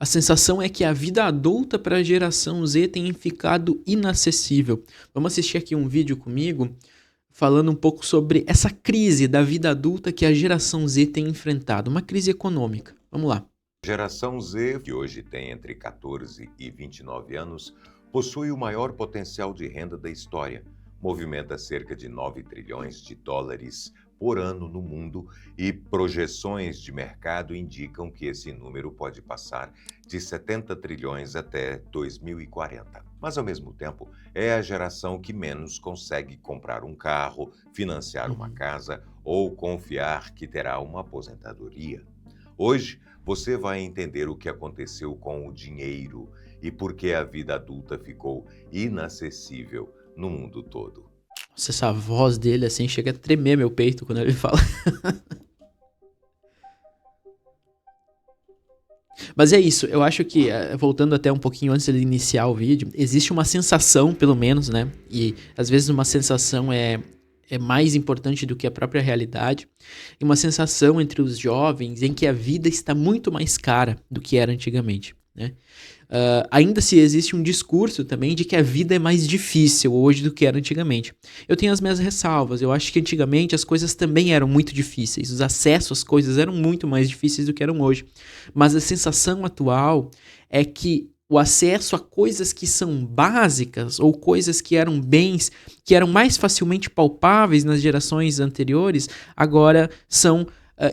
A sensação é que a vida adulta para a geração Z tem ficado inacessível. Vamos assistir aqui um vídeo comigo falando um pouco sobre essa crise da vida adulta que a geração Z tem enfrentado, uma crise econômica. Vamos lá. Geração Z, que hoje tem entre 14 e 29 anos, possui o maior potencial de renda da história. Movimenta cerca de 9 trilhões de dólares por ano no mundo e projeções de mercado indicam que esse número pode passar de 70 trilhões até 2040. Mas, ao mesmo tempo, é a geração que menos consegue comprar um carro, financiar uma Uhum. casa ou confiar que terá uma aposentadoria. Hoje, você vai entender o que aconteceu com o dinheiro e por que a vida adulta ficou inacessível no mundo todo. Nossa, essa voz dele assim chega a tremer meu peito quando ele fala. Mas é isso, eu acho que, voltando até um pouquinho antes de iniciar o vídeo, existe uma sensação, pelo menos, né? E às vezes uma sensação é mais importante do que a própria realidade. E uma sensação entre os jovens em que a vida está muito mais cara do que era antigamente, né? Ainda se existe um discurso também de que a vida é mais difícil hoje do que era antigamente. Eu tenho as minhas ressalvas, eu acho que antigamente as coisas também eram muito difíceis, os acessos às coisas eram muito mais difíceis do que eram hoje. Mas a sensação atual é que o acesso a coisas que são básicas ou coisas que eram bens que eram mais facilmente palpáveis nas gerações anteriores, agora são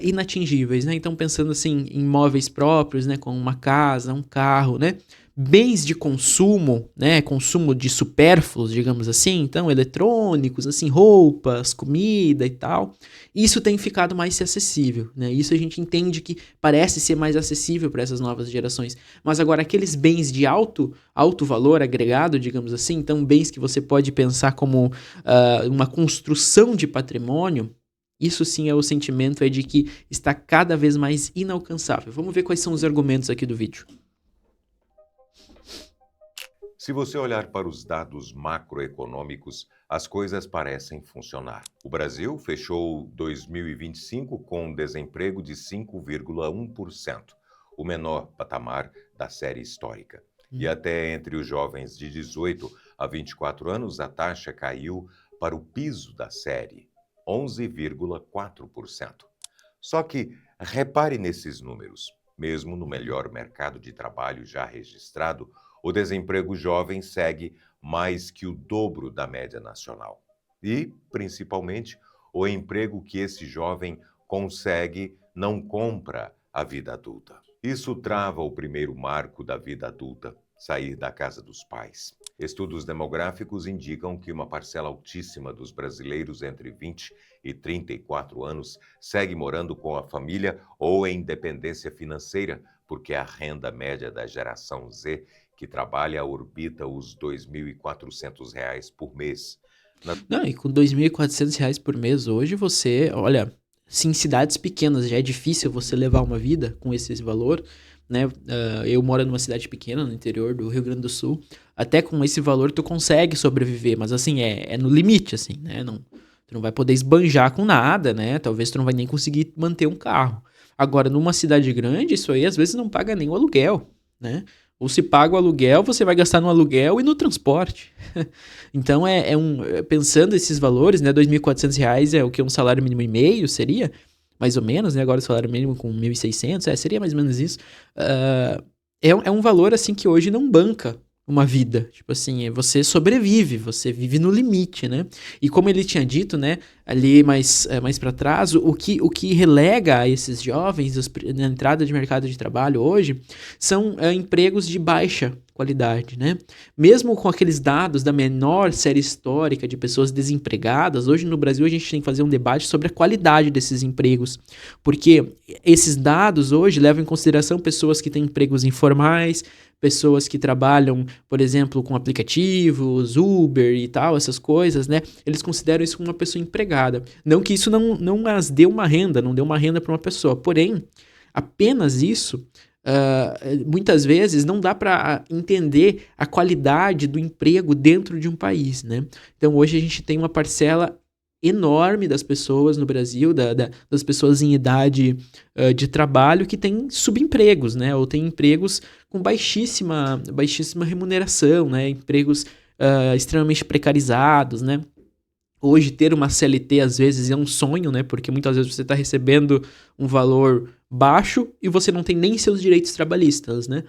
inatingíveis, né? Então, pensando assim em móveis próprios, né, como uma casa, um carro, né? Bens de consumo, né, consumo de supérfluos, digamos assim, então eletrônicos, assim, roupas, comida e tal, isso tem ficado mais acessível, né? Isso a gente entende que parece ser mais acessível para essas novas gerações. Mas agora aqueles bens de alto valor agregado, digamos assim, então bens que você pode pensar como uma construção de patrimônio, isso sim é o sentimento é de que está cada vez mais inalcançável. Vamos ver quais são os argumentos aqui do vídeo. Se você olhar para os dados macroeconômicos, as coisas parecem funcionar. O Brasil fechou 2025 com um desemprego de 5,1%, o menor patamar da série histórica. E até entre os jovens de 18 a 24 anos, a taxa caiu para o piso da série, 11,4%. Só que repare nesses números. Mesmo no melhor mercado de trabalho já registrado, o desemprego jovem segue mais que o dobro da média nacional. E, principalmente, o emprego que esse jovem consegue não compra a vida adulta. Isso trava o primeiro marco da vida adulta, sair da casa dos pais. Estudos demográficos indicam que uma parcela altíssima dos brasileiros entre 20 e 34 anos segue morando com a família ou em dependência financeira, porque a renda média da geração Z que trabalha orbita os R$ 2.400 por mês. Não, e com R$ 2.400 por mês hoje você, olha, se em cidades pequenas já é difícil você levar uma vida com esse valor, né? Eu moro numa cidade pequena no interior do Rio Grande do Sul. Até com esse valor tu consegue sobreviver, mas assim, é no limite, assim, né? Não, tu não vai poder esbanjar com nada, né? Talvez tu não vai nem conseguir manter um carro. Agora, numa cidade grande, isso aí às vezes não paga nem o aluguel, né? Ou se paga o aluguel, você vai gastar no aluguel e no transporte. Então, pensando esses valores, né? R$ 2.400 é o que? Um salário mínimo e meio seria? Mais ou menos, né? Agora o salário mínimo com 1.600, seria mais ou menos isso. É um valor, assim, que hoje não banca uma vida. Tipo assim, você sobrevive, você vive no limite, né? E como ele tinha dito, né? Ali mais para trás, o que relega esses jovens na entrada de mercado de trabalho hoje são empregos de baixa qualidade, né? Mesmo com aqueles dados da menor série histórica de pessoas desempregadas, hoje no Brasil a gente tem que fazer um debate sobre a qualidade desses empregos, porque esses dados hoje levam em consideração pessoas que têm empregos informais, pessoas que trabalham, por exemplo, com aplicativos, Uber e tal, essas coisas, né? Eles consideram isso como uma pessoa empregada. Não que isso não as dê uma renda, não dê uma renda para uma pessoa. Porém, apenas isso, muitas vezes, não dá para entender a qualidade do emprego dentro de um país, né? Então, hoje a gente tem uma parcela enorme das pessoas no Brasil, das pessoas em idade de trabalho que têm subempregos, né? Ou têm empregos com baixíssima remuneração, né? Empregos extremamente precarizados, né? Hoje, ter uma CLT, às vezes, é um sonho, né? Porque muitas vezes você está recebendo um valor baixo e você não tem nem seus direitos trabalhistas, né?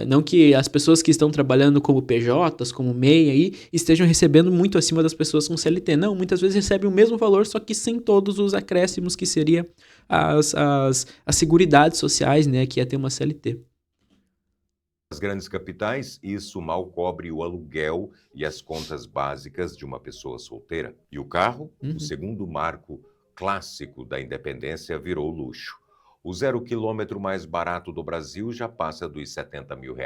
Não que as pessoas que estão trabalhando como PJs, como MEI aí, estejam recebendo muito acima das pessoas com CLT. Não, muitas vezes recebem o mesmo valor, só que sem todos os acréscimos que seria as seguridades sociais, né? Que é ter uma CLT. Nas grandes capitais, isso mal cobre o aluguel e as contas básicas de uma pessoa solteira. E o carro, o segundo marco clássico da independência, virou luxo. O 0 km mais barato do Brasil já passa dos R$ 70 mil.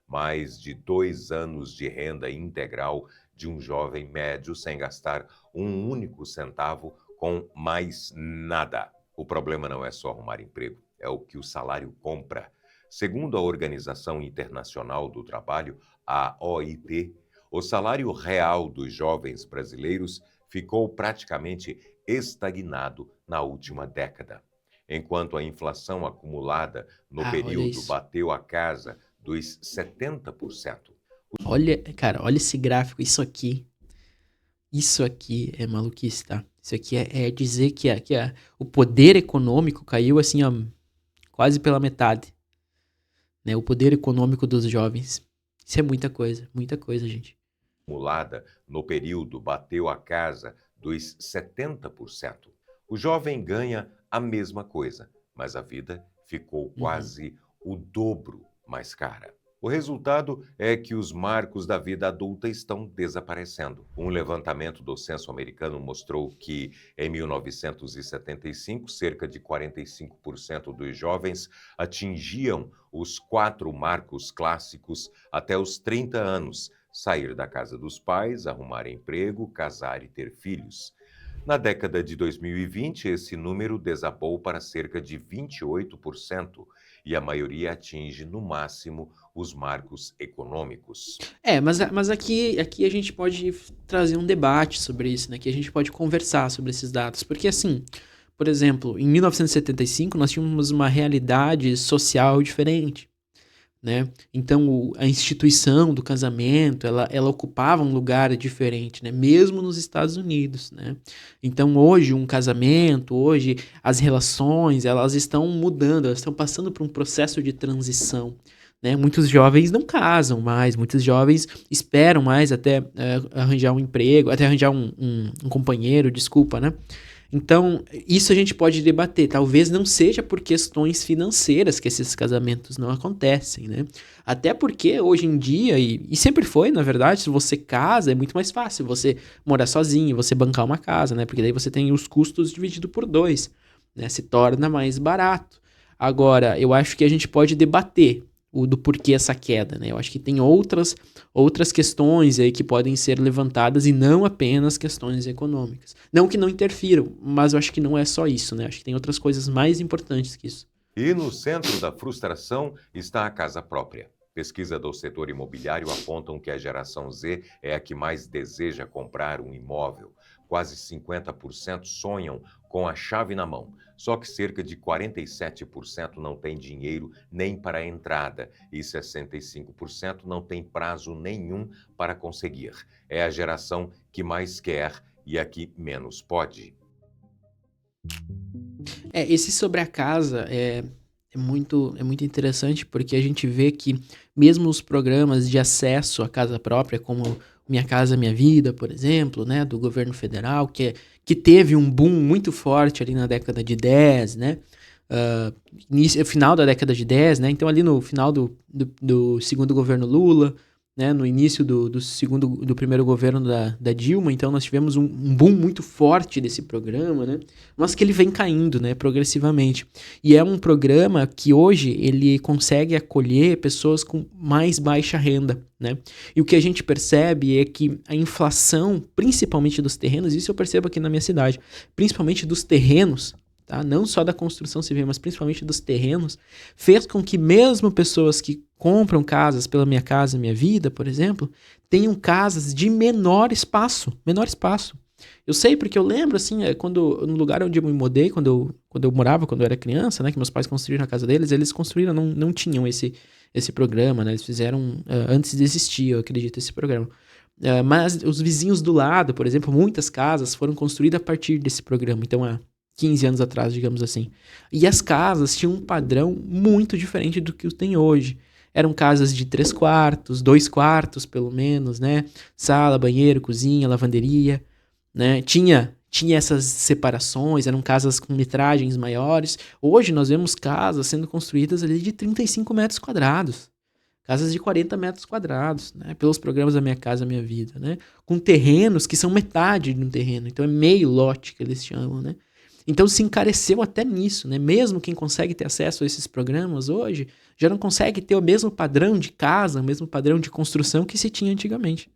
Mais de 2 anos de renda integral de um jovem médio sem gastar um único centavo com mais nada. O problema não é só arrumar emprego, é o que o salário compra. Segundo a Organização Internacional do Trabalho, a OIT, o salário real dos jovens brasileiros ficou praticamente estagnado na última década, enquanto a inflação acumulada no período bateu a casa dos 70%. Olha, cara, olha esse gráfico, isso aqui é maluquice, tá? Isso aqui é dizer que o poder econômico caiu assim, ó, quase pela metade. Né, o poder econômico dos jovens. Isso é muita coisa, gente. Acumulada no período bateu a casa dos 70%. O jovem ganha a mesma coisa, mas a vida ficou quase o dobro mais cara. O resultado é que os marcos da vida adulta estão desaparecendo. Um levantamento do censo americano mostrou que, em 1975, cerca de 45% dos jovens atingiam os 4 marcos clássicos até os 30 anos: sair da casa dos pais, arrumar emprego, casar e ter filhos. Na década de 2020, esse número desabou para cerca de 28%, e a maioria atinge, no máximo, os marcos econômicos. Mas aqui a gente pode trazer um debate sobre isso, né? Que a gente pode conversar sobre esses dados. Porque, assim, por exemplo, em 1975, nós tínhamos uma realidade social diferente, né? Então, a instituição do casamento, ela ocupava um lugar diferente, né? Mesmo nos Estados Unidos, né? Então, hoje, um casamento, hoje, as relações, elas estão mudando, elas estão passando por um processo de transição, né? Muitos jovens não casam mais, muitos jovens esperam mais até arranjar um emprego, até arranjar um companheiro, desculpa, né? Então, isso a gente pode debater. Talvez não seja por questões financeiras que esses casamentos não acontecem, né? Até porque hoje em dia, e sempre foi, na verdade, se você casa, é muito mais fácil você morar sozinho, você bancar uma casa, né? Porque daí você tem os custos dividido por 2, né? Se torna mais barato. Agora, eu acho que a gente pode debater do porquê essa queda, né? Eu acho que tem outras questões aí que podem ser levantadas e não apenas questões econômicas. Não que não interfiram, mas eu acho que não é só isso, né? Acho que tem outras coisas mais importantes que isso. E no centro da frustração está a casa própria. Pesquisa do setor imobiliário apontam que a geração Z é a que mais deseja comprar um imóvel. Quase 50% sonham com a chave na mão. Só que cerca de 47% não tem dinheiro nem para a entrada e 65% não tem prazo nenhum para conseguir. É a geração que mais quer e a que menos pode. Esse sobre a casa é muito interessante, porque a gente vê que mesmo os programas de acesso à casa própria, como Minha Casa Minha Vida, por exemplo, né, do governo federal, que teve um boom muito forte ali na década de 10, né, final da década de 10, né, então ali no final do segundo governo Lula, né, no início do primeiro governo da Dilma, então nós tivemos um boom muito forte desse programa, né, mas que ele vem caindo, né, progressivamente. E é um programa que hoje ele consegue acolher pessoas com mais baixa renda, né, e o que a gente percebe é que a inflação, principalmente dos terrenos, isso eu percebo aqui na minha cidade, principalmente dos terrenos, tá? Não só da construção civil, mas principalmente dos terrenos, fez com que mesmo pessoas que compram casas pela Minha Casa Minha Vida, por exemplo, tenham casas de menor espaço, Eu sei porque eu lembro, assim, no lugar onde eu me mudei, quando eu morava, quando eu era criança, né, que meus pais construíram a casa deles, eles construíram, não tinham esse programa, né, eles fizeram, antes de existir, eu acredito, esse programa. Mas os vizinhos do lado, por exemplo, muitas casas foram construídas a partir desse programa, então há 15 anos atrás, digamos assim. E as casas tinham um padrão muito diferente do que tem hoje. Eram casas de 3 quartos, 2 quartos pelo menos, né? Sala, banheiro, cozinha, lavanderia, né? Tinha essas separações, eram casas com metragens maiores. Hoje nós vemos casas sendo construídas ali de 35 metros quadrados. Casas de 40 metros quadrados, né? Pelos programas da Minha Casa Minha Vida, né? Com terrenos que são metade de um terreno. Então é meio lote que eles chamam, né? Então se encareceu até nisso, né? Mesmo quem consegue ter acesso a esses programas hoje, já não consegue ter o mesmo padrão de casa, o mesmo padrão de construção que se tinha antigamente.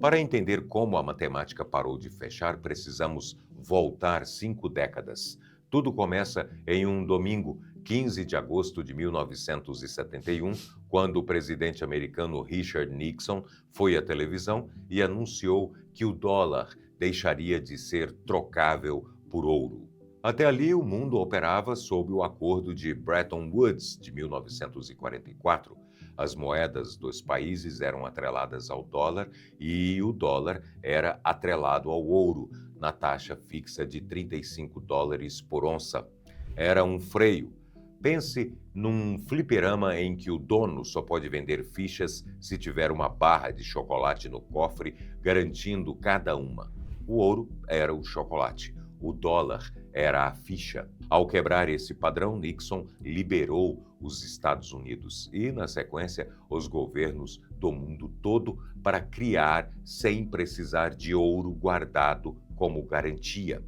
Para entender como a matemática parou de fechar, precisamos voltar 5 décadas. Tudo começa em um domingo, 15 de agosto de 1971, quando o presidente americano Richard Nixon foi à televisão e anunciou que o dólar deixaria de ser trocável por ouro. Até ali, o mundo operava sob o Acordo de Bretton Woods de 1944. As moedas dos países eram atreladas ao dólar e o dólar era atrelado ao ouro, na taxa fixa de 35 dólares por onça. Era um freio. Pense num fliperama em que o dono só pode vender fichas se tiver uma barra de chocolate no cofre, garantindo cada uma. O ouro era o chocolate. O dólar era a ficha. Ao quebrar esse padrão, Nixon liberou os Estados Unidos e, na sequência, os governos do mundo todo para criar sem precisar de ouro guardado como garantia.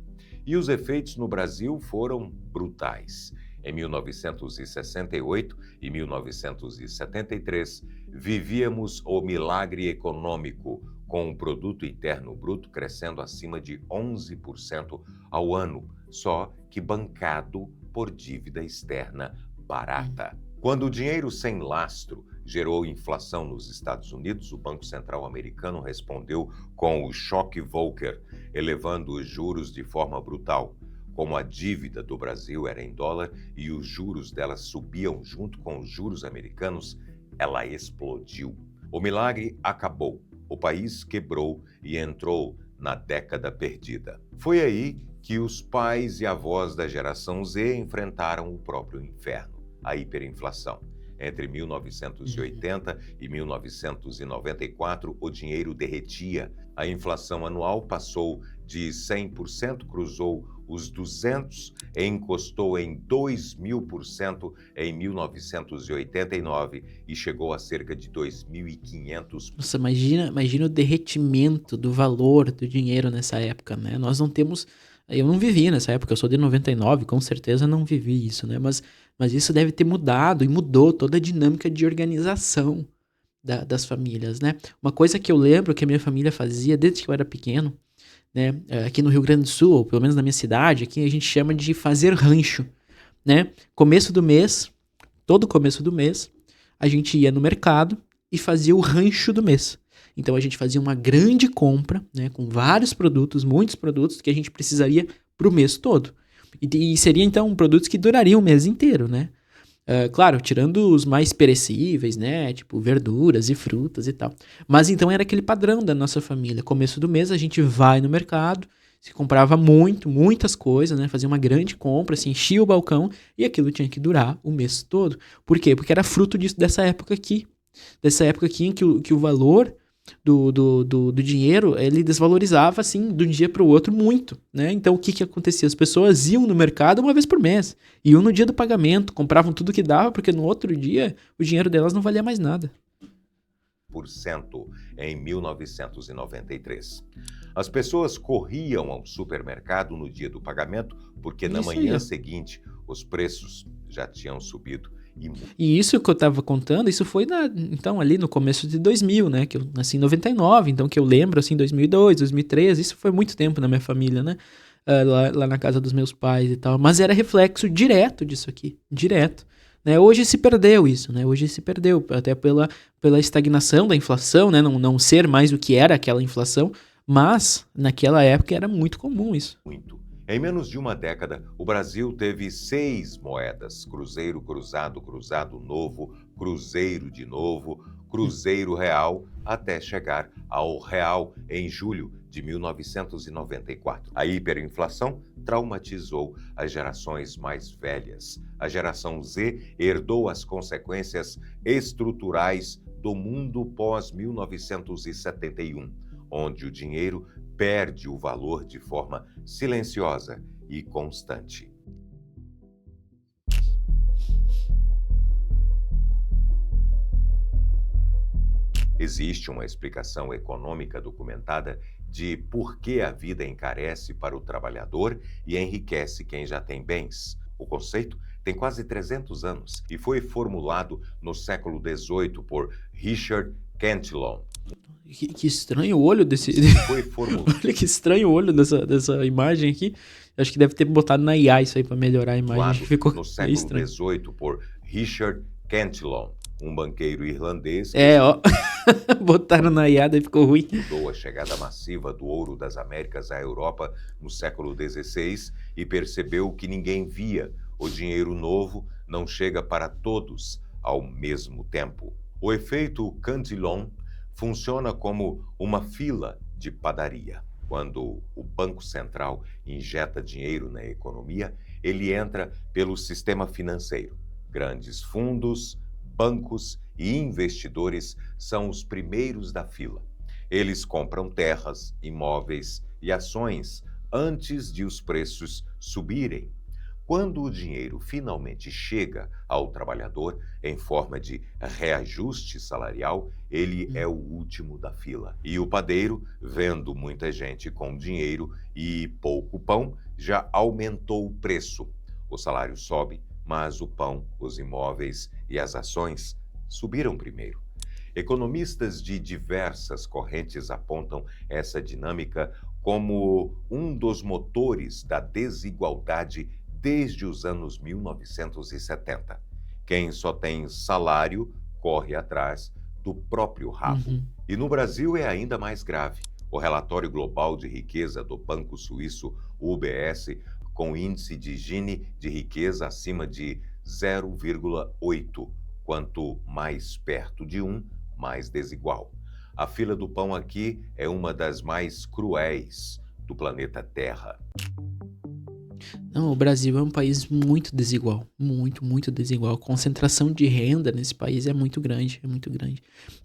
E os efeitos no Brasil foram brutais. Em 1968 e 1973, vivíamos o milagre econômico, com o produto interno bruto crescendo acima de 11% ao ano, só que bancado por dívida externa barata. Quando o dinheiro sem lastro gerou inflação nos Estados Unidos, o Banco Central americano respondeu com o choque Volcker, elevando os juros de forma brutal. Como a dívida do Brasil era em dólar e os juros dela subiam junto com os juros americanos, ela explodiu. O milagre acabou. O país quebrou e entrou na década perdida. Foi aí que os pais e avós da geração Z enfrentaram o próprio inferno, a hiperinflação. Entre 1980 e 1994, o dinheiro derretia. A inflação anual passou de 100%, cruzou os 200% e encostou em 2.000% em 1989 e chegou a cerca de 2.500%. Nossa, imagina o derretimento do valor do dinheiro nessa época, né? Nós não temos... Eu não vivi nessa época, eu sou de 99, com certeza não vivi isso, né? Mas isso deve ter mudado e mudou toda a dinâmica de organização das famílias, né? Uma coisa que eu lembro que a minha família fazia desde que eu era pequeno, né? Aqui no Rio Grande do Sul, ou pelo menos na minha cidade, aqui a gente chama de fazer rancho, né? Começo do mês, todo começo do mês, a gente ia no mercado e fazia o rancho do mês. Então a gente fazia uma grande compra, né, com vários produtos, muitos produtos que a gente precisaria para o mês todo. E seria então produtos que durariam o mês inteiro, né? Claro, tirando os mais perecíveis, né? Tipo verduras e frutas e tal. Mas então era aquele padrão da nossa família. Começo do mês a gente vai no mercado, se comprava muitas coisas, né? Fazia uma grande compra, se enchia o balcão e aquilo tinha que durar o mês todo. Por quê? Porque era fruto dessa época aqui. Dessa época aqui em que o valor do dinheiro, ele desvalorizava, assim, de um dia para o outro muito, né? Então, o que acontecia? As pessoas iam no mercado uma vez por mês, iam no dia do pagamento, compravam tudo que dava, porque no outro dia o dinheiro delas não valia mais nada. Em 1993. As pessoas corriam ao supermercado no dia do pagamento, porque na manhã seguinte os preços já tinham subido. E isso que eu tava contando, isso foi então ali no começo de 2000, né, que eu nasci em 99, então que eu lembro, assim, 2002, 2003, isso foi muito tempo na minha família, né, lá na casa dos meus pais e tal, mas era reflexo direto disso aqui, direto, né? Hoje se perdeu isso, né? Hoje se perdeu, até pela estagnação da inflação, né? Não ser mais o que era aquela inflação, mas naquela época era muito comum isso. Muito. Em menos de uma década, o Brasil teve 6 moedas: cruzeiro, cruzado, cruzado novo, cruzeiro de novo, cruzeiro real, até chegar ao real em julho de 1994. A hiperinflação traumatizou as gerações mais velhas. A geração Z herdou as consequências estruturais do mundo pós-1971, onde o dinheiro perde o valor de forma silenciosa e constante. Existe uma explicação econômica documentada de por que a vida encarece para o trabalhador e enriquece quem já tem bens. O conceito tem quase 300 anos e foi formulado no século XVIII por Richard Cantillon. Que estranho o olho desse. Foi formulado Olha que estranho o olho dessa imagem aqui. Acho que deve ter botado na IA isso aí pra melhorar a imagem. Ficou no meio século estranho. XVIII por Richard Cantillon, um banqueiro irlandês que Ó. Botaram na IA, daí ficou ruim. estudou a chegada massiva do ouro das Américas à Europa no século XVI e percebeu que ninguém via. O dinheiro novo não chega para todos ao mesmo tempo. O efeito Cantillon funciona como uma fila de padaria. Quando o Banco Central injeta dinheiro na economia, ele entra pelo sistema financeiro. Grandes fundos, bancos e investidores são os primeiros da fila. Eles compram terras, imóveis e ações antes de os preços subirem. Quando o dinheiro finalmente chega ao trabalhador em forma de reajuste salarial, ele é o último da fila. E o padeiro, vendo muita gente com dinheiro e pouco pão, já aumentou o preço. O salário sobe, mas o pão, os imóveis e as ações subiram primeiro. Economistas de diversas correntes apontam essa dinâmica como um dos motores da desigualdade desde os anos 1970. Quem só tem salário corre atrás do próprio rabo. Uhum. E no Brasil é ainda mais grave. O relatório global de riqueza do banco suíço UBS, com índice de Gini de riqueza acima de 0,8. Quanto mais perto de 1, mais desigual. A fila do pão aqui é uma das mais cruéis do planeta Terra. Não, o Brasil é um país muito desigual, muito desigual. A concentração de renda nesse país é muito grande,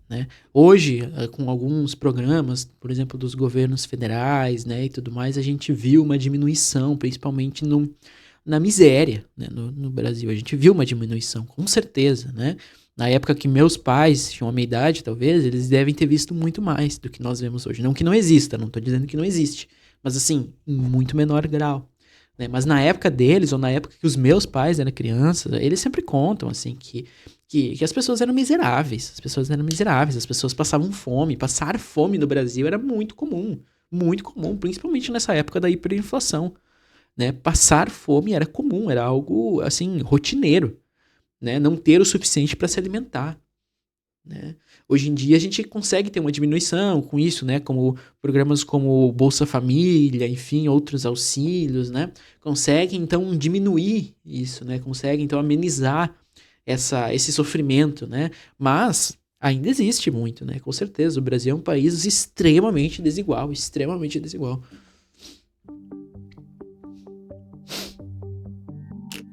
né? Hoje, com alguns programas, por exemplo, dos governos federais, né, e tudo mais, a gente viu uma diminuição, principalmente na miséria, né, no Brasil. A gente viu uma diminuição, com certeza, né? Na época que meus pais tinham a minha idade, talvez, eles devem ter visto muito mais do que nós vemos hoje. Não que não exista, não estou dizendo que não existe, mas assim, em muito menor grau. Né? Mas na época deles, ou na época que os meus pais eram crianças, eles sempre contam, assim, que as pessoas eram miseráveis. As pessoas passavam fome. Passar fome no Brasil era muito comum, principalmente nessa época da hiperinflação. Né? Passar fome era comum, era algo, assim, rotineiro. Né? Não ter o suficiente para se alimentar. Né? Hoje em dia a gente consegue ter uma diminuição com isso, né? Como programas como Bolsa Família, enfim, outros auxílios, né? Conseguem então diminuir isso, né? Conseguem então amenizar esse sofrimento, né? Mas ainda existe muito, né? Com certeza, o Brasil é um país extremamente desigual.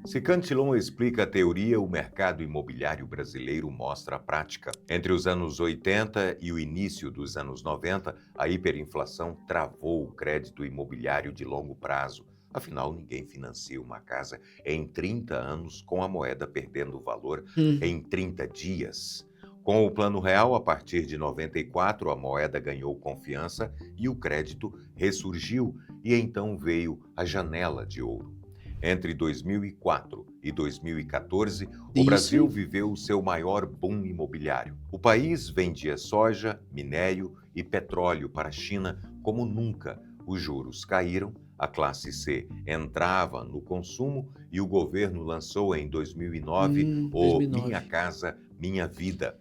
Se Cantillon explica a teoria, o mercado imobiliário brasileiro mostra a prática. Entre os anos 80 e o início dos anos 90, a hiperinflação travou o crédito imobiliário de longo prazo. Afinal, ninguém financia uma casa em 30 anos com a moeda perdendo valor em 30 dias. Com o Plano Real, a partir de 94, a moeda ganhou confiança e o crédito ressurgiu, e então veio a janela de ouro. Entre 2004 e 2014, o Brasil viveu o seu maior boom imobiliário. O país vendia soja, minério e petróleo para a China como nunca. Os juros caíram, a classe C entrava no consumo e o governo lançou em 2009 o 2009. Minha Casa Minha Vida.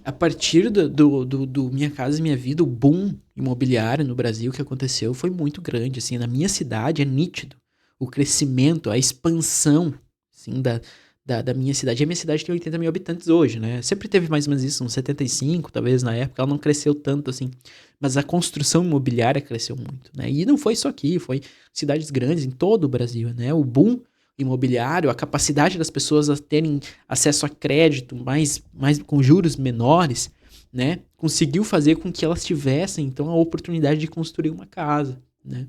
A partir do Minha Casa Minha Vida, o boom imobiliário no Brasil que aconteceu foi muito grande. Assim, na minha cidade é nítido o crescimento, a expansão, assim, da minha cidade. E a minha cidade tem 80 mil habitantes hoje, né? Sempre teve mais ou menos isso, uns 75, talvez, na época. Ela não cresceu tanto, assim. Mas a construção imobiliária cresceu muito, né? E não foi só aqui, foi cidades grandes em todo o Brasil, né? O boom imobiliário, a capacidade das pessoas a terem acesso a crédito mais com juros menores, né? Conseguiu fazer com que elas tivessem, então, a oportunidade de construir uma casa, né?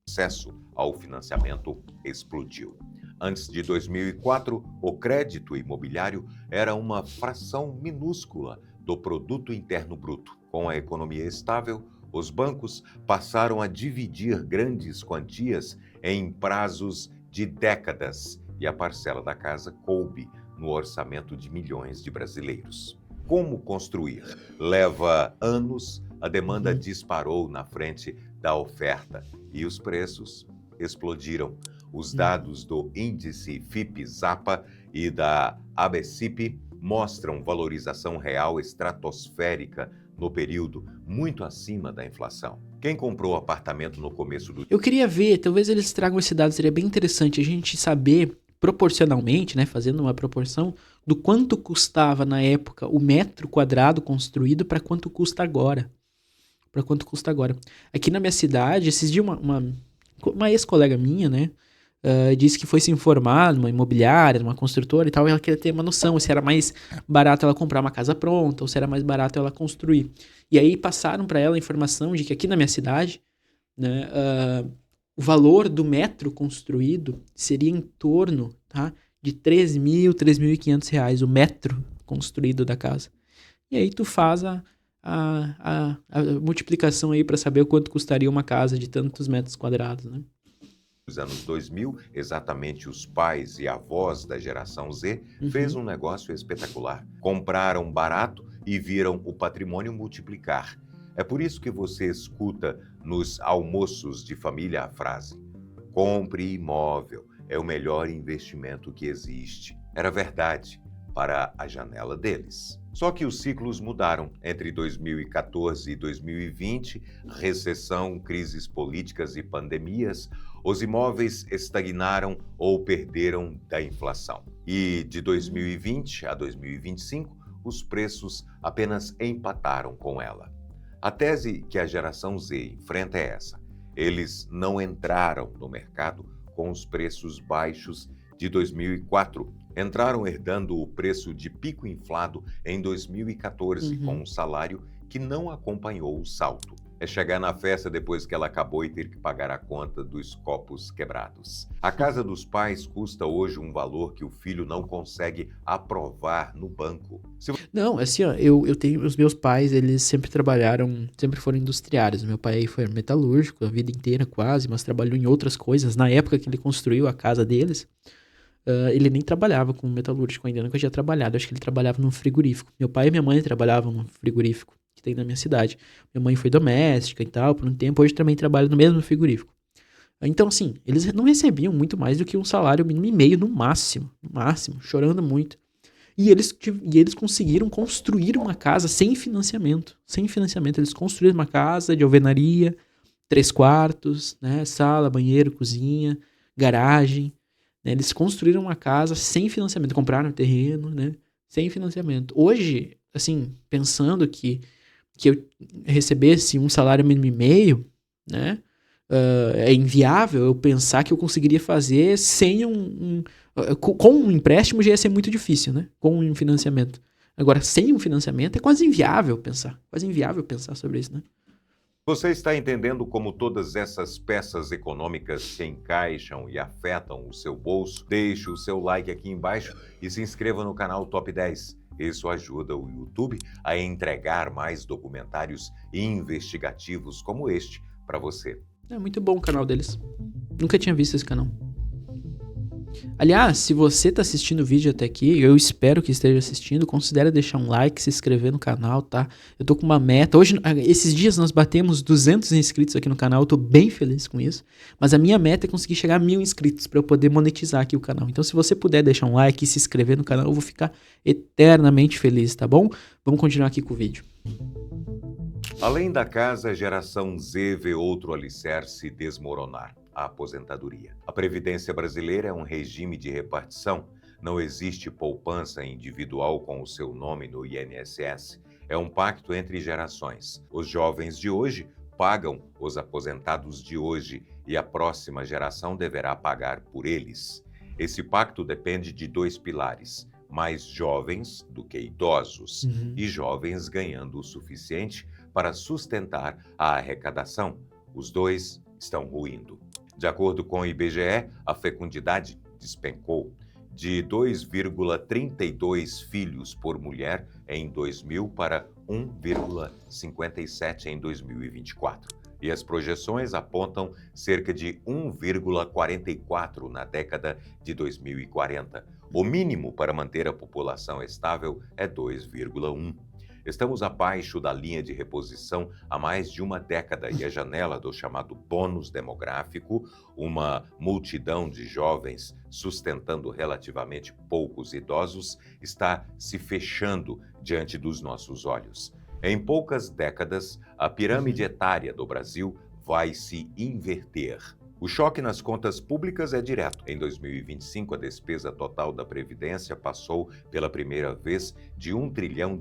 Acesso ao financiamento explodiu. Antes de 2004, o crédito imobiliário era uma fração minúscula do produto interno bruto. Com a economia estável, os bancos passaram a dividir grandes quantias em prazos de décadas e a parcela da casa coube no orçamento de milhões de brasileiros. Como construir? Leva anos, a demanda disparou na frente da oferta e os preços explodiram. Os dados do índice FIPE-ZAPA e da ABCIP mostram valorização real estratosférica no período, muito acima da inflação. Quem comprou apartamento no começo do... Eu queria ver, talvez eles tragam esse dado, seria bem interessante a gente saber proporcionalmente, né, fazendo uma proporção do quanto custava na época o metro quadrado construído para quanto custa agora. Para quanto custa agora. Aqui na minha cidade, esses dias uma ex-colega minha, né, disse que foi se informar numa imobiliária, numa construtora e tal, e ela queria ter uma noção se era mais barato ela comprar uma casa pronta ou se era mais barato ela construir. E aí passaram para ela a informação de que aqui na minha cidade, né, o valor do metro construído seria em torno, tá, de R$ 3.000, R$ 3.500 o metro construído da casa. E aí tu faz a multiplicação aí para saber o quanto custaria uma casa de tantos metros quadrados, né? Nos anos 2000, exatamente os pais e avós da geração Z fez um negócio espetacular. Compraram barato e viram o patrimônio multiplicar. É por isso que você escuta nos almoços de família a frase: compre imóvel, é o melhor investimento que existe. Era verdade para a janela deles. Só que os ciclos mudaram. Entre 2014 e 2020, recessão, crises políticas e pandemias, os imóveis estagnaram ou perderam da inflação. E de 2020 a 2025, os preços apenas empataram com ela. A tese que a geração Z enfrenta é essa: eles não entraram no mercado com os preços baixos de 2004. Entraram herdando o preço de pico inflado em 2014, com um salário que não acompanhou o salto. É chegar na festa depois que ela acabou e ter que pagar a conta dos copos quebrados. A casa dos pais custa hoje um valor que o filho não consegue aprovar no banco. Não, assim, ó, eu tenho... Os meus pais, eles sempre trabalharam, sempre foram industriários. Meu pai foi metalúrgico a vida inteira quase, mas trabalhou em outras coisas. Na época que ele construiu a casa deles, ele nem trabalhava com metalúrgico ainda, nunca tinha trabalhado. Acho que ele trabalhava num frigorífico. Meu pai e minha mãe trabalhavam num frigorífico que tem na minha cidade. Minha mãe foi doméstica e tal, por um tempo. Hoje também trabalha no mesmo frigorífico. Então, assim, eles não recebiam muito mais do que um salário mínimo e meio no máximo, chorando muito. E eles conseguiram construir uma casa sem financiamento. Sem financiamento, eles construíram uma casa de alvenaria, 3 quartos, né, sala, banheiro, cozinha, garagem. Né, eles construíram uma casa sem financiamento, compraram terreno, né, sem financiamento. Hoje, assim, pensando que eu recebesse um salário mínimo e meio, né, é inviável eu pensar que eu conseguiria fazer sem com um empréstimo já ia ser muito difícil, né, com um financiamento. Agora, sem um financiamento é quase inviável pensar sobre isso, né. Você está entendendo como todas essas peças econômicas se encaixam e afetam o seu bolso? Deixe o seu like aqui embaixo e se inscreva no canal Top 10. Isso ajuda o YouTube a entregar mais documentários investigativos como este para você. É muito bom o canal deles. Nunca tinha visto esse canal. Aliás, se você tá assistindo o vídeo até aqui, eu espero que esteja assistindo, considere deixar um like, se inscrever no canal, tá? Eu tô com uma meta. Hoje, esses dias nós batemos 200 inscritos aqui no canal, eu tô bem feliz com isso. Mas a minha meta é conseguir chegar a 1000 inscritos para eu poder monetizar aqui o canal. Então, se você puder deixar um like e se inscrever no canal, eu vou ficar eternamente feliz, tá bom? Vamos continuar aqui com o vídeo. Além da casa, a geração Z vê outro alicerce desmoronar: a aposentadoria. A Previdência brasileira é um regime de repartição. Não existe poupança individual com o seu nome no INSS. É um pacto entre gerações. Os jovens de hoje pagam os aposentados de hoje e a próxima geração deverá pagar por eles. Esse pacto depende de 2 pilares: mais jovens do que idosos e jovens ganhando o suficiente para sustentar a arrecadação. Os dois estão ruindo. De acordo com o IBGE, a fecundidade despencou de 2,32 filhos por mulher em 2000 para 1,57 em 2024. E as projeções apontam cerca de 1,44 na década de 2040. O mínimo para manter a população estável é 2,1. Estamos abaixo da linha de reposição há mais de uma década e a janela do chamado bônus demográfico, uma multidão de jovens sustentando relativamente poucos idosos, está se fechando diante dos nossos olhos. Em poucas décadas, a pirâmide etária do Brasil vai se inverter. O choque nas contas públicas é direto. Em 2025, a despesa total da Previdência passou pela primeira vez de R$ 1 trilhão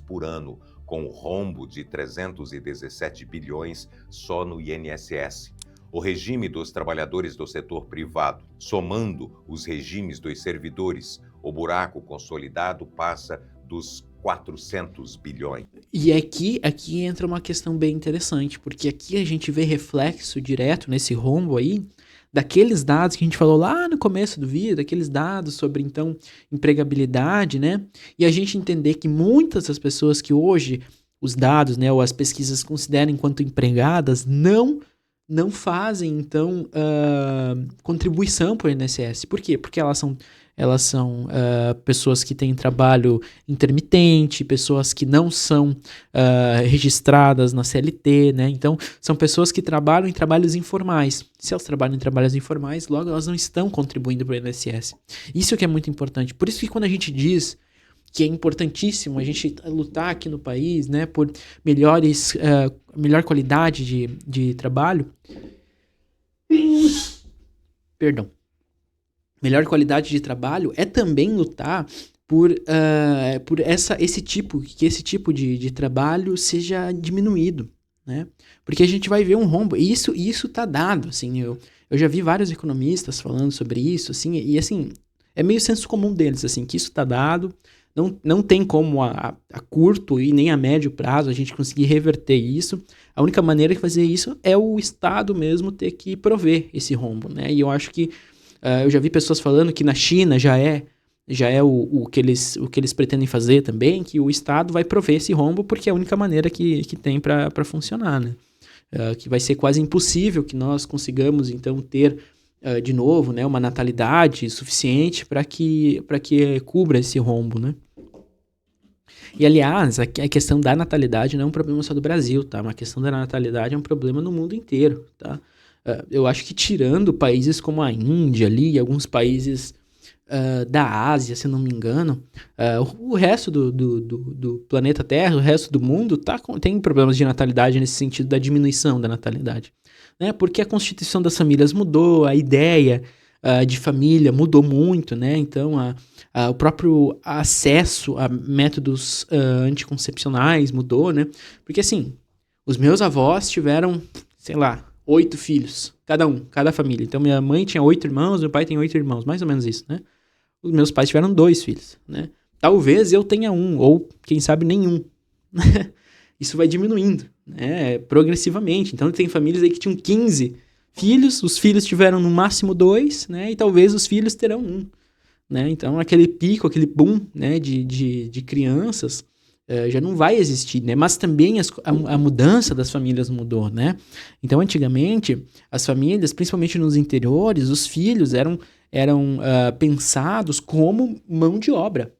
por ano, com um rombo de 317 bilhões só no INSS. O regime dos trabalhadores do setor privado, somando os regimes dos servidores, o buraco consolidado passa dos 400 bilhões. E aqui entra uma questão bem interessante, porque aqui a gente vê reflexo direto nesse rombo aí, daqueles dados que a gente falou lá no começo do vídeo, daqueles dados sobre, então, empregabilidade, né? E a gente entender que muitas das pessoas que hoje os dados, né, ou as pesquisas consideram enquanto empregadas, não fazem, então, contribuição para o INSS. Por quê? Porque elas são pessoas que têm trabalho intermitente, pessoas que não são registradas na CLT, né? Então, são pessoas que trabalham em trabalhos informais. Se elas trabalham em trabalhos informais, logo elas não estão contribuindo para o INSS. Isso que é muito importante. Por isso que quando a gente diz que é importantíssimo a gente lutar aqui no país, né, por melhor qualidade de trabalho, perdão, melhor qualidade de trabalho é também lutar por esse tipo de trabalho seja diminuído, né? Porque a gente vai ver um rombo, e isso tá dado, assim, eu já vi vários economistas falando sobre isso, assim, e assim, é meio senso comum deles, assim, que isso tá dado, não tem como a curto e nem a médio prazo a gente conseguir reverter isso. A única maneira de fazer isso é o Estado mesmo ter que prover esse rombo, né? E eu acho que eu já vi pessoas falando que na China já é o que eles pretendem fazer também, que o Estado vai prover esse rombo porque é a única maneira que tem para funcionar, né? Que vai ser quase impossível que nós consigamos, então, ter de novo, né, uma natalidade suficiente para que cubra esse rombo, né? E, aliás, a questão da natalidade não é um problema só do Brasil, tá? A questão da natalidade é um problema no mundo inteiro, tá? Eu acho que tirando países como a Índia ali, e alguns países da Ásia, se não me engano, o resto do planeta Terra, o resto do mundo tem problemas de natalidade nesse sentido da diminuição da natalidade, né? Porque a constituição das famílias mudou, a ideia de família mudou muito, né? Então, o próprio acesso a métodos anticoncepcionais mudou, né? Porque, assim, os meus avós tiveram, sei lá, 8 filhos, cada família. Então, minha mãe tinha 8 irmãos, meu pai tem 8 irmãos, mais ou menos isso, né? Os meus pais tiveram 2 filhos, né? Talvez eu tenha um, ou quem sabe nenhum. Isso vai diminuindo, né? Progressivamente. Então, tem famílias aí que tinham 15 filhos, os filhos tiveram no máximo 2, né? E talvez os filhos terão 1, né? Então, aquele pico, aquele boom, né, de crianças já não vai existir, né? Mas também a mudança das famílias mudou, né? Então, antigamente, as famílias, principalmente nos interiores, os filhos eram eram pensados como mão de obra.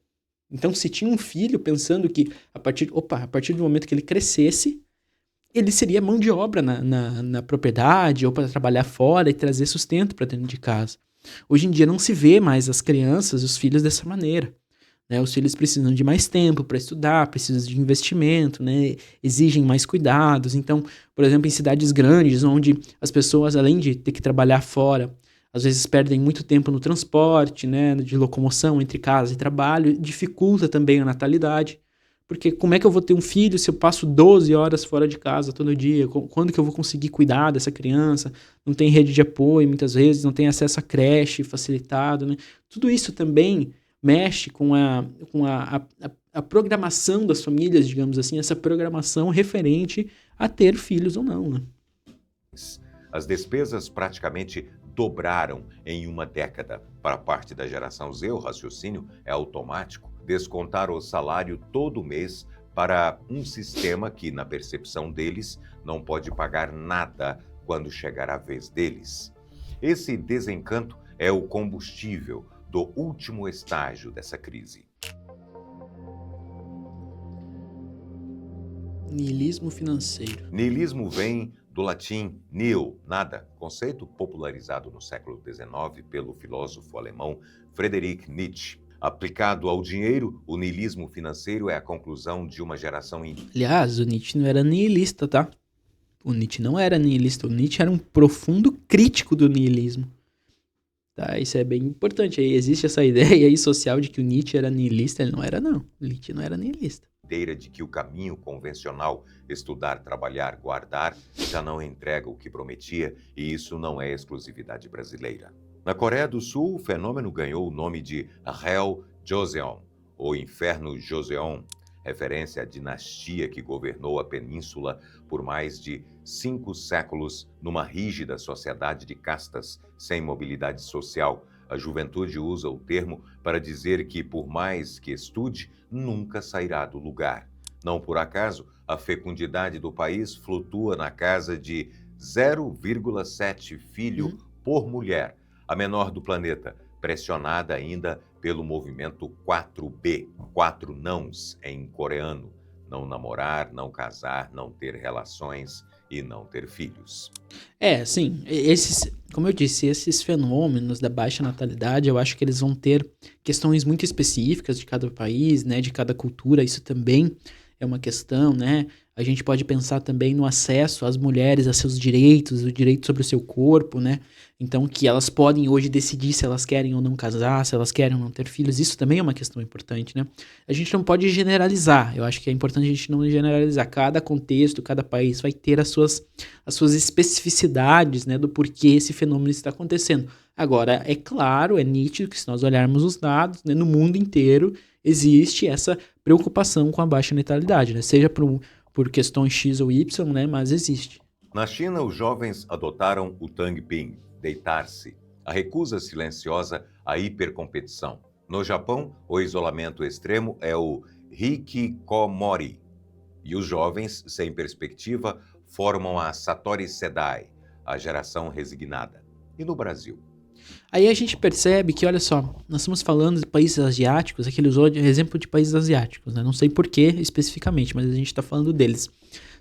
Então, se tinha um filho pensando que a partir do momento que ele crescesse, ele seria mão de obra na propriedade ou para trabalhar fora e trazer sustento para dentro de casa. Hoje em dia não se vê mais as crianças, os filhos dessa maneira. Né? Os filhos precisam de mais tempo para estudar, precisam de investimento, né? Exigem mais cuidados. Então, por exemplo, em cidades grandes, onde as pessoas, além de ter que trabalhar fora, às vezes perdem muito tempo no transporte, né? De locomoção entre casa e trabalho, dificulta também a natalidade. Porque como é que eu vou ter um filho se eu passo 12 horas fora de casa todo dia? Quando que eu vou conseguir cuidar dessa criança? Não tem rede de apoio, muitas vezes, não tem acesso à creche facilitado, né? Tudo isso também mexe com a programação das famílias, digamos assim, essa programação referente a ter filhos ou não, né? As despesas praticamente dobraram em uma década. Para parte da geração Z, o raciocínio é automático. Descontar o salário todo mês para um sistema que, na percepção deles, não pode pagar nada quando chegar a vez deles. Esse desencanto é o combustível do último estágio dessa crise. Niilismo financeiro. Niilismo vem do latim nihil, nada, conceito popularizado no século XIX pelo filósofo alemão Friedrich Nietzsche. Aplicado ao dinheiro, o niilismo financeiro é a conclusão de uma geração Aliás, o Nietzsche não era niilista, tá? O Nietzsche não era niilista. O Nietzsche era um profundo crítico do niilismo. Tá? Isso é bem importante. Aí existe essa ideia aí social de que o Nietzsche era niilista. Ele não era, não. O Nietzsche não era niilista. ideia de que o caminho convencional, estudar, trabalhar, guardar, já não entrega o que prometia, e isso não é exclusividade brasileira. Na Coreia do Sul, o fenômeno ganhou o nome de Hell Joseon, ou Inferno Joseon, referência à dinastia que governou a península por mais de 5 séculos numa rígida sociedade de castas sem mobilidade social. A juventude usa o termo para dizer que, por mais que estude, nunca sairá do lugar. Não por acaso, a fecundidade do país flutua na casa de 0,7 filho por mulher, a menor do planeta, pressionada ainda pelo movimento 4B, 4 nãos em coreano: não namorar, não casar, não ter relações e não ter filhos. Sim, como eu disse, esses fenômenos da baixa natalidade, eu acho que eles vão ter questões muito específicas de cada país, né, de cada cultura. Isso também é uma questão, né? A gente pode pensar também no acesso às mulheres a seus direitos, o direito sobre o seu corpo, né? Então, que elas podem hoje decidir se elas querem ou não casar, se elas querem ou não ter filhos. Isso também é uma questão importante, né? A gente não pode generalizar. Eu acho que é importante a gente não generalizar. Cada contexto, cada país vai ter as suas especificidades, né, do porquê esse fenômeno está acontecendo. Agora, é claro, é nítido que se nós olharmos os dados, né, no mundo inteiro existe essa preocupação com a baixa natalidade, né, seja por questões X ou Y, né, mas existe. Na China, os jovens adotaram o Tangping, deitar-se, a recusa silenciosa à hipercompetição. No Japão, o isolamento extremo é o hikikomori, e os jovens sem perspectiva formam a Satori Sedai, a geração resignada. E no Brasil? Aí a gente percebe que, olha só, nós estamos falando de países asiáticos, aqui ele usou exemplo de países asiáticos, né? Não sei por que especificamente, mas a gente está falando deles.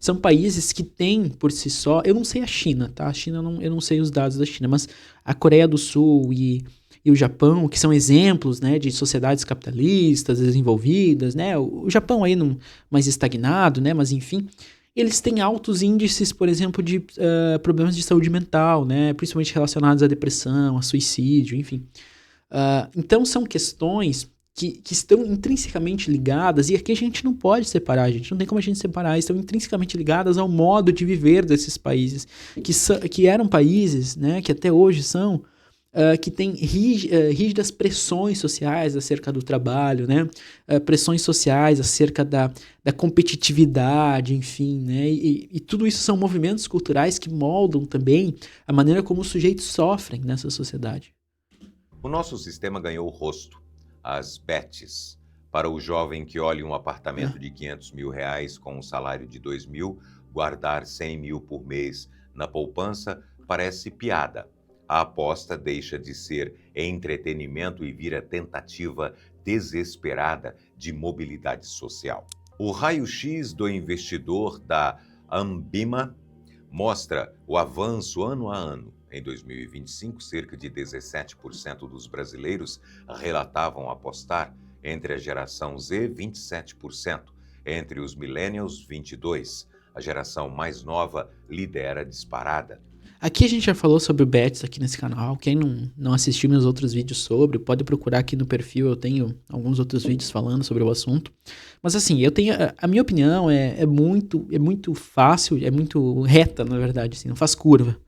São países que têm por si só, eu não sei a China, tá? A China, eu não sei os dados da China, mas a Coreia do Sul e o Japão, que são exemplos, né, de sociedades capitalistas desenvolvidas, né? O Japão aí mais estagnado, né? Mas enfim, eles têm altos índices, por exemplo, de problemas de saúde mental, né? Principalmente relacionados à depressão, a suicídio, enfim. Então são questões que estão intrinsecamente ligadas, e aqui a gente não pode separar, a gente não tem como a gente separar, estão intrinsecamente ligadas ao modo de viver desses países, que eram países, né, que até hoje são, que têm rígidas pressões sociais acerca do trabalho, né, pressões sociais acerca da competitividade, enfim, né, e tudo isso são movimentos culturais que moldam também a maneira como os sujeitos sofrem nessa sociedade. O nosso sistema ganhou rosto, as bets. Para o jovem que olha um apartamento de R$500 mil com um salário de R$2 mil, guardar R$100 mil por mês na poupança parece piada. a aposta deixa de ser entretenimento e vira tentativa desesperada de mobilidade social. O raio-x do investidor da Ambima mostra o avanço ano a ano. Em 2025, cerca de 17% dos brasileiros relatavam apostar, entre a geração Z, 27%, entre os millennials, 22%. A geração mais nova lidera disparada. Aqui a gente já falou sobre o bets aqui nesse canal. Quem não assistiu meus outros vídeos sobre, pode procurar aqui no perfil. Eu tenho alguns outros vídeos falando sobre o assunto. Mas assim, eu tenho a minha opinião é muito fácil, é muito reta, na verdade, assim, não faz curva,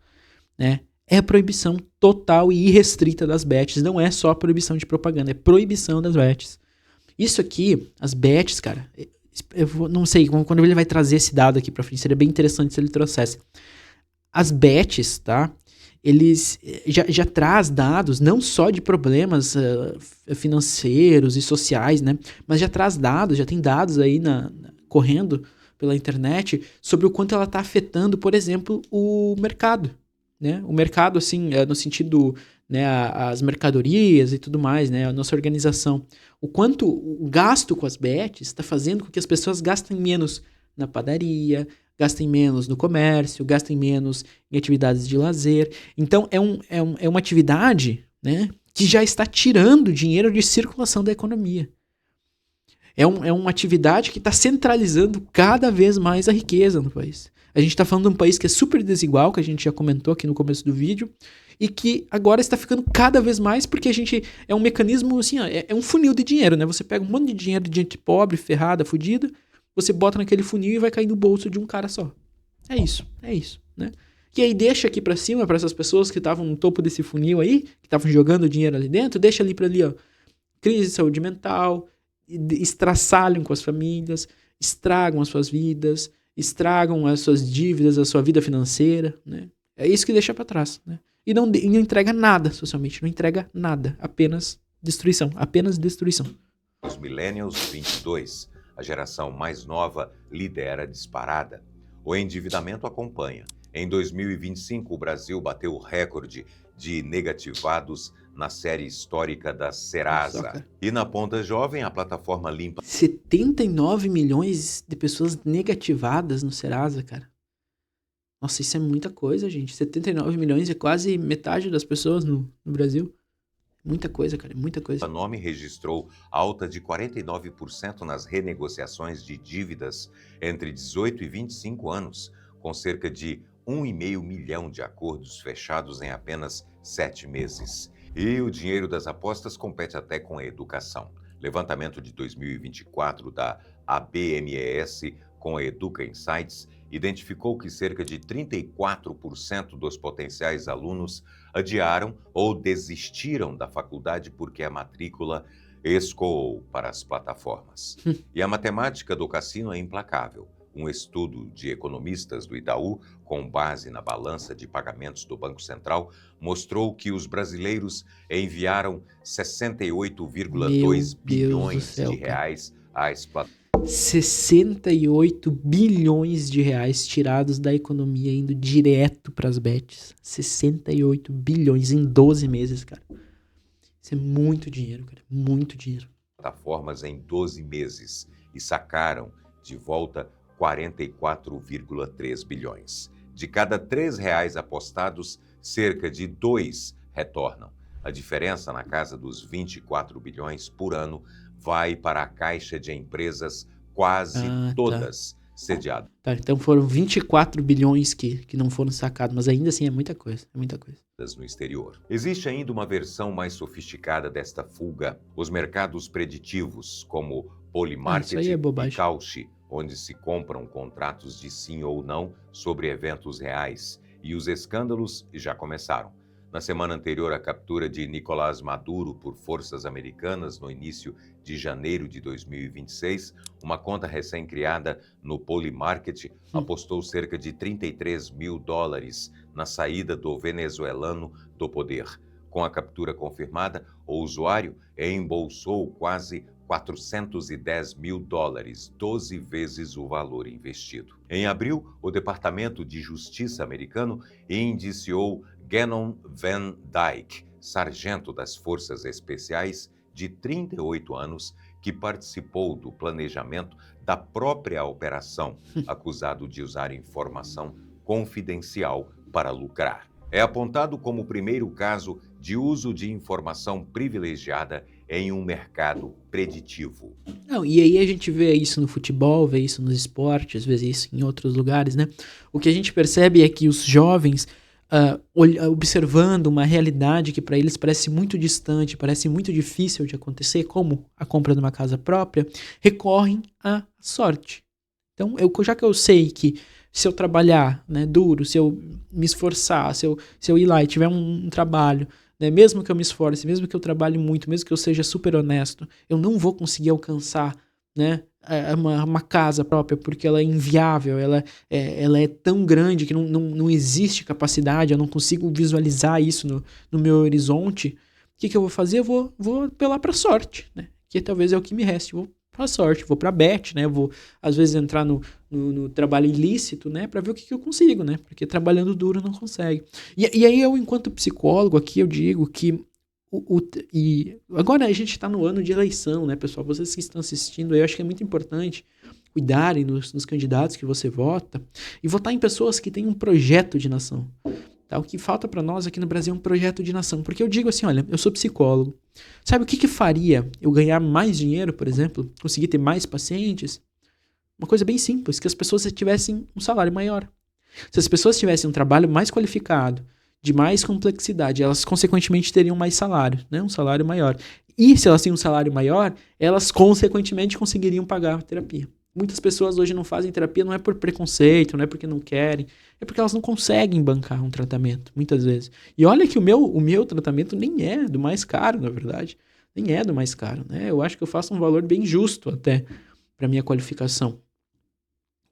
né? É a proibição total e irrestrita das bets. Não é só a proibição de propaganda, é proibição das bets. Isso aqui, as bets, cara, não sei, quando ele vai trazer esse dado aqui pra frente, seria bem interessante se ele trouxesse. As bets, tá? Eles já traz dados não só de problemas financeiros e sociais, né? Mas já traz dados, já tem dados aí correndo pela internet sobre o quanto ela está afetando, por exemplo, o mercado, né? O mercado, assim, no sentido, né, as mercadorias e tudo mais, né? A nossa organização. O quanto o gasto com as bets está fazendo com que as pessoas gastem menos na padaria, gastem menos no comércio, gastem menos em atividades de lazer. Então, é uma atividade, né, que já está tirando dinheiro de circulação da economia. É uma atividade que está centralizando cada vez mais a riqueza no país. A gente está falando de um país que é super desigual, que a gente já comentou aqui no começo do vídeo, e que agora está ficando cada vez mais porque a gente é um mecanismo, assim, ó, é um funil de dinheiro, né? Você pega um monte de dinheiro de gente pobre, ferrada, fudida, você bota naquele funil e vai cair no bolso de um cara só. É isso, né? E aí deixa aqui pra cima, pra essas pessoas que estavam no topo desse funil aí, que estavam jogando dinheiro ali dentro, deixa ali pra ali, ó. Crise de saúde mental, estraçalham com as famílias, estragam as suas vidas, estragam as suas dívidas, a sua vida financeira, né? É isso que deixa pra trás, né? E não entrega nada socialmente, não entrega nada, apenas destruição. Os millennials, 22%. A geração mais nova lidera disparada. O endividamento acompanha. Em 2025, o Brasil bateu o recorde de negativados na série histórica da Serasa. E na Ponta Jovem, a plataforma limpa 79 milhões de pessoas negativadas no Serasa, cara. Nossa, isso é muita coisa, gente. 79 milhões é quase metade das pessoas no Brasil. Muita coisa, cara, muita coisa. O nome registrou alta de 49% nas renegociações de dívidas entre 18 e 25 anos, com cerca de 1,5 milhão de acordos fechados em apenas 7 meses. E o dinheiro das apostas compete até com a educação. Levantamento de 2024 da ABMES com a Educa Insights identificou que cerca de 34% dos potenciais alunos adiaram ou desistiram da faculdade porque a matrícula escoou para as plataformas. E a matemática do cassino é implacável. Um estudo de economistas do Itaú, com base na balança de pagamentos do Banco Central, mostrou que os brasileiros enviaram 68,2 bilhões de reais às plataformas. 68 bilhões de reais tirados da economia indo direto para as bets. 68 bilhões em 12 meses, cara. Isso é muito dinheiro, cara. Muito dinheiro. Plataformas em 12 meses e sacaram de volta 44,3 bilhões. De cada R$3 apostados, cerca de 2 retornam. A diferença, na casa dos 24 bilhões por ano, vai para a caixa de empresas quase todas sediadas. Tá, então foram 24 bilhões que não foram sacados, mas ainda assim é muita coisa, no exterior. Existe ainda uma versão mais sofisticada desta fuga, os mercados preditivos, como Polymarket e Kalshi, onde se compram contratos de sim ou não sobre eventos reais, e os escândalos já começaram. Na semana anterior à captura de Nicolás Maduro por forças americanas, no início de janeiro de 2026, uma conta recém-criada no Polymarket apostou cerca de $33 mil na saída do venezuelano do poder. Com a captura confirmada, o usuário embolsou quase $410 mil, 12 vezes o valor investido. Em abril, o Departamento de Justiça americano indiciou Gannon Van Dyke, sargento das Forças Especiais de 38 anos, que participou do planejamento da própria operação, acusado de usar informação confidencial para lucrar. É apontado como o primeiro caso de uso de informação privilegiada em um mercado preditivo. Não, e aí a gente vê isso no futebol, vê isso nos esportes, vê isso em outros lugares, né? O que a gente percebe é que os jovens, observando uma realidade que para eles parece muito distante, parece muito difícil de acontecer, como a compra de uma casa própria, recorrem à sorte. Então, já que eu sei que se eu trabalhar, né, duro, se eu me esforçar, se eu ir lá e tiver um trabalho, né, mesmo que eu me esforce, mesmo que eu trabalhe muito, mesmo que eu seja super honesto, eu não vou conseguir alcançar, né, uma casa própria, porque ela é inviável, ela é tão grande que não existe capacidade, eu não consigo visualizar isso no meu horizonte. O que eu vou fazer? Eu vou apelar para sorte, né, que talvez é o que me reste. Eu vou pra sorte, vou pra bet, né, vou às vezes entrar no trabalho ilícito, né, para ver o que eu consigo, né, porque trabalhando duro não consegue. E aí eu, enquanto psicólogo aqui, eu digo que e agora a gente está no ano de eleição, né, pessoal? Vocês que estão assistindo, eu acho que é muito importante cuidarem nos candidatos que você vota e votar em pessoas que têm um projeto de nação. Tá? O que falta para nós aqui no Brasil é um projeto de nação. Porque eu digo assim, olha, eu sou psicólogo. Sabe o que faria eu ganhar mais dinheiro, por exemplo? Conseguir ter mais pacientes? Uma coisa bem simples, que as pessoas tivessem um salário maior. Se as pessoas tivessem um trabalho mais qualificado, de mais complexidade, elas consequentemente teriam mais salário, né? Um salário maior. E se elas têm um salário maior, elas consequentemente conseguiriam pagar a terapia. Muitas pessoas hoje não fazem terapia, não é por preconceito, não é porque não querem, é porque elas não conseguem bancar um tratamento, muitas vezes. E olha que o meu tratamento nem é do mais caro, na verdade. Nem é do mais caro, né? Eu acho que eu faço um valor bem justo até para minha qualificação.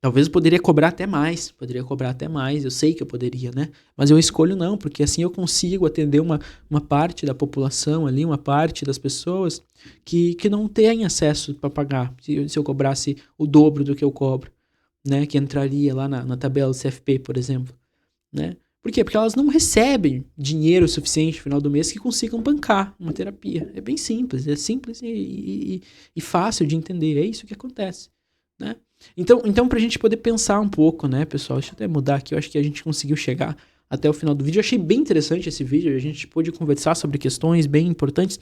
Talvez eu poderia cobrar até mais, eu sei que eu poderia, né? Mas eu escolho não, porque assim eu consigo atender uma parte da população ali, uma parte das pessoas que não tem acesso para pagar, se eu cobrasse o dobro do que eu cobro, né? Que entraria lá na tabela do CFP, por exemplo, né? Por quê? Porque elas não recebem dinheiro suficiente no final do mês que consigam bancar uma terapia. É bem simples, e fácil de entender, é isso que acontece, né? Então pra gente poder pensar um pouco, né, pessoal, deixa eu até mudar aqui, eu acho que a gente conseguiu chegar até o final do vídeo. Eu achei bem interessante esse vídeo, a gente pôde conversar sobre questões bem importantes.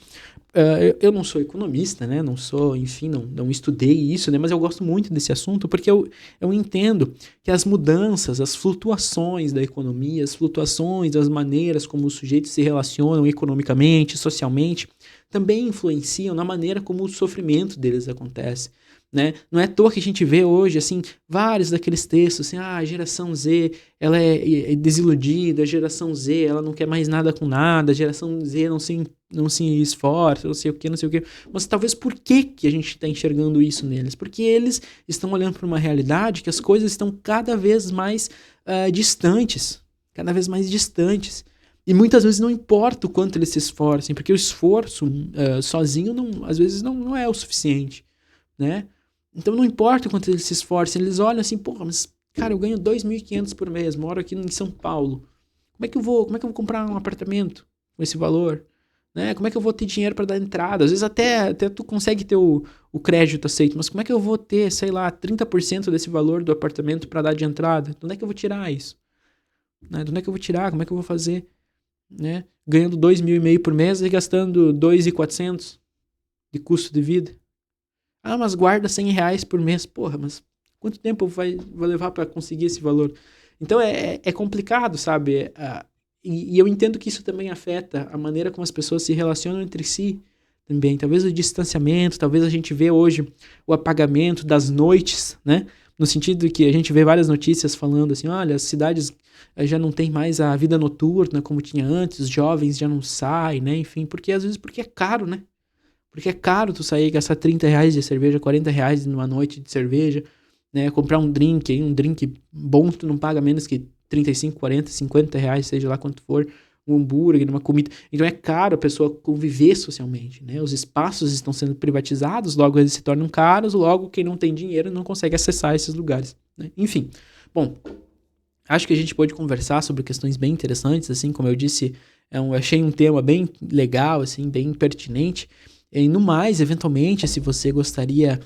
Eu não sou economista, né, não sou, enfim, não estudei isso, né, mas eu gosto muito desse assunto porque eu entendo que as mudanças, as flutuações da economia, as flutuações das maneiras como os sujeitos se relacionam economicamente, socialmente, também influenciam na maneira como o sofrimento deles acontece. Né? Não é à toa que a gente vê hoje assim, vários daqueles textos assim, a geração Z ela é desiludida, a geração Z ela não quer mais nada com nada, a geração Z não se esforça, não sei o que. Mas talvez por que a gente está enxergando isso neles? Porque eles estão olhando para uma realidade que as coisas estão cada vez mais distantes, e muitas vezes não importa o quanto eles se esforcem, porque o esforço sozinho às vezes não é o suficiente, né? Então não importa o quanto eles se esforcem, eles olham assim, porra, mas cara, eu ganho 2.500 por mês, moro aqui em São Paulo. Como é que eu vou comprar um apartamento com esse valor? Né? Como é que eu vou ter dinheiro para dar entrada? Às vezes até tu consegue ter o crédito aceito, mas como é que eu vou ter, sei lá, 30% desse valor do apartamento para dar de entrada? De onde é que eu vou tirar isso? Né? De onde é que eu vou tirar? Como é que eu vou fazer? Né? Ganhando 2.500 por mês e gastando 2.400 de custo de vida. Ah, mas guarda R$100 por mês. Porra, mas quanto tempo vai levar para conseguir esse valor? Então é complicado, sabe? E eu entendo que isso também afeta a maneira como as pessoas se relacionam entre si também. Talvez o distanciamento, talvez a gente vê hoje o apagamento das noites, né? No sentido de que a gente vê várias notícias falando assim, olha, as cidades já não tem mais a vida noturna como tinha antes, os jovens já não saem, né? Enfim, porque às vezes porque é caro, né? Porque é caro tu sair e gastar R$30 de cerveja, R$40 numa noite de cerveja, né? Comprar um drink bom, tu não paga menos que 35, 40, R$50, seja lá quanto for, um hambúrguer, uma comida. Então é caro a pessoa conviver socialmente, né? Os espaços estão sendo privatizados, logo eles se tornam caros, logo quem não tem dinheiro não consegue acessar esses lugares, né? Enfim, bom, Acho que a gente pode conversar sobre questões bem interessantes, assim, como eu disse, achei um tema bem legal, assim, bem pertinente. E no mais, eventualmente, se você gostaria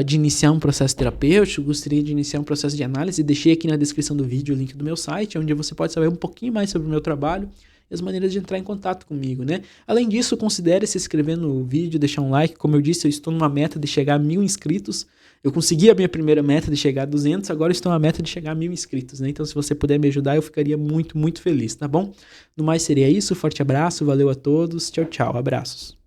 de iniciar um processo terapêutico, gostaria de iniciar um processo de análise, deixei aqui na descrição do vídeo o link do meu site, onde você pode saber um pouquinho mais sobre o meu trabalho e as maneiras de entrar em contato comigo, né? Além disso, considere se inscrever no vídeo, deixar um like. Como eu disse, eu estou numa meta de chegar a 1.000 inscritos. Eu consegui a minha primeira meta de chegar a 200, agora estou na meta de chegar a 1.000 inscritos, né? Então, se você puder me ajudar, eu ficaria muito, muito feliz, tá bom? No mais, seria isso. Forte abraço, valeu a todos. Tchau, tchau. Abraços.